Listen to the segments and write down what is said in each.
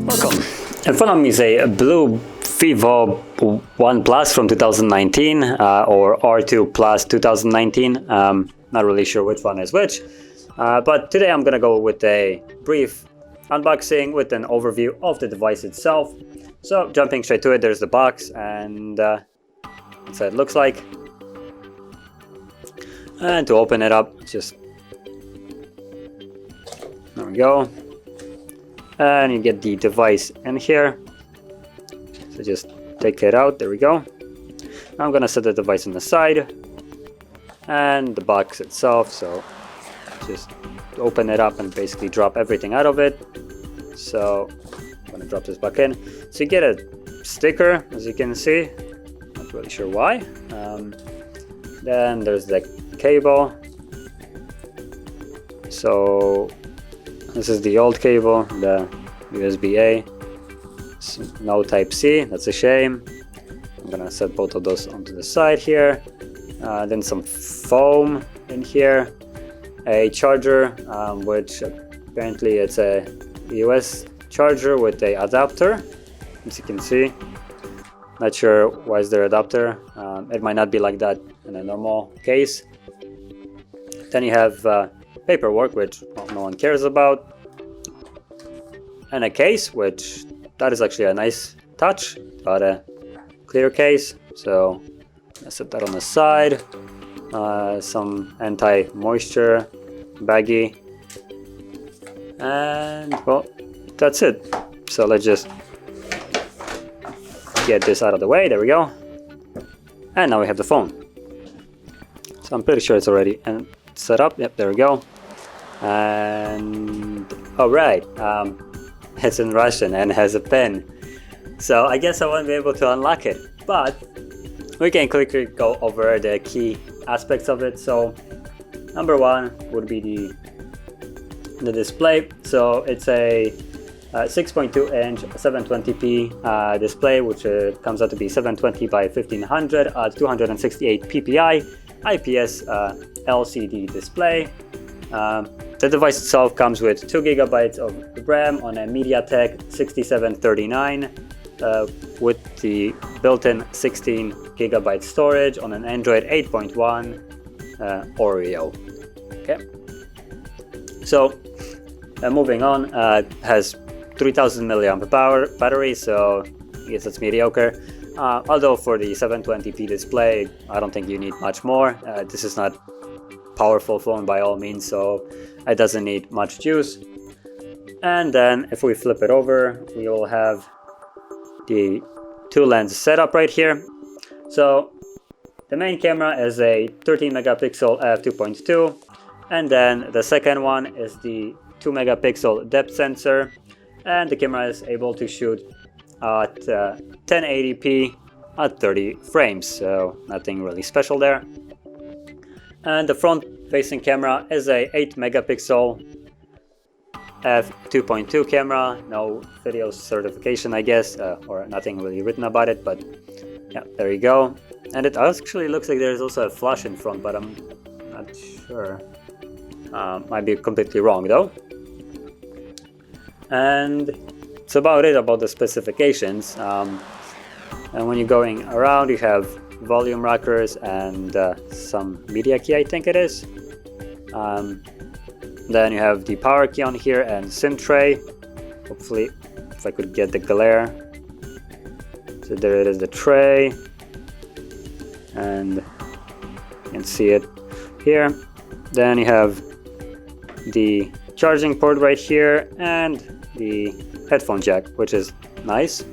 Welcome. In front of me is a BLU Vivo One Plus from 2019 or R2 Plus 2019. Not really sure which one is which. But today I'm gonna go with a brief unboxing with an overview of the device itself. So jumping straight to it, there's the box and that's what it looks like. And to open it up, just there we go. And you get the device in here. So just take it out, there we go. Now I'm gonna set the device on the side and the box itself, so just open it up and basically drop everything out of it. So I'm gonna drop this back in. So you get a sticker, as you can see, not really sure why. Then there's the cable. So this is the old cable, the USB-A. No Type-C, that's a shame. I'm gonna set both of those onto the side here. Then some foam in here. A charger, which apparently it's a US charger with a adapter, as you can see. Not sure why is there adapter. It might not be like that in a normal case. Then you have paperwork, which no one cares about, and a case, which that is actually a nice touch. Got a clear case, so I set that on the side. Some anti-moisture baggie, and well, that's it. So let's just get this out of the way. There we go. And now we have the phone. So I'm pretty sure it's already set up. Yep, there we go. And all right, it's in Russian and has a pen, so I guess I won't be able to unlock it, but we can quickly go over the key aspects of it. So number one would be the display. So it's a 6.2 inch 720p display, which comes out to be 720 by 1500 at 268 ppi IPS LCD display. The device itself comes with 2 GB of RAM on a MediaTek 6739 with the built-in 16 GB storage on an Android 8.1 Oreo. Okay, so moving on, has 3000 mAh battery, so I guess that's mediocre. Although for the 720p display, I don't think you need much more. This is not powerful phone by all means, so it doesn't need much juice. And then if we flip it over, we will have the 2-lens setup right here. So the main camera is a 13 megapixel f2.2, and then the second one is the 2 megapixel depth sensor, and the camera is able to shoot at 1080p at 30 frames, so nothing really special there. And the front facing camera is a 8 megapixel f2.2 camera. No video certification, I guess, or nothing really written about it, but yeah, there you go. And it actually looks like there's also a flash in front, but I'm not sure. Might be completely wrong though. And it's about it about the specifications. And when you're going around, you have volume rockers and some media key, I think it is. Then you have the power key on here and SIM tray. Hopefully, if I could get the glare. So there it is, the tray, and you can see it here. Then you have the charging port right here and the headphone jack, which is nice.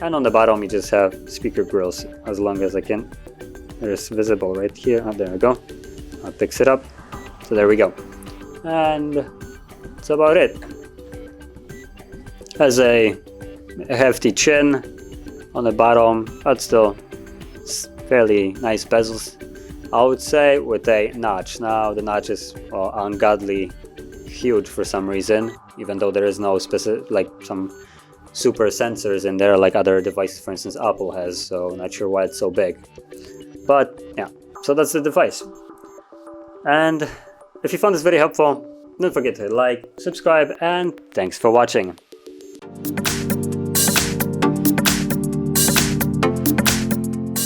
And on the bottom you just have speaker grills, as long as I can. There's visible right here. Oh, there we go. I'll fix it up. So there we go. And that's about it. Has a hefty chin on the bottom, but still fairly nice bezels, I would say, with a notch. Now the notch is ungodly huge for some reason, even though there is no specific, like some super sensors in there like other devices, for instance Apple has, so not sure why it's so big. But yeah, so that's the device. And If you found this video helpful, don't forget to like, subscribe, and thanks for watching.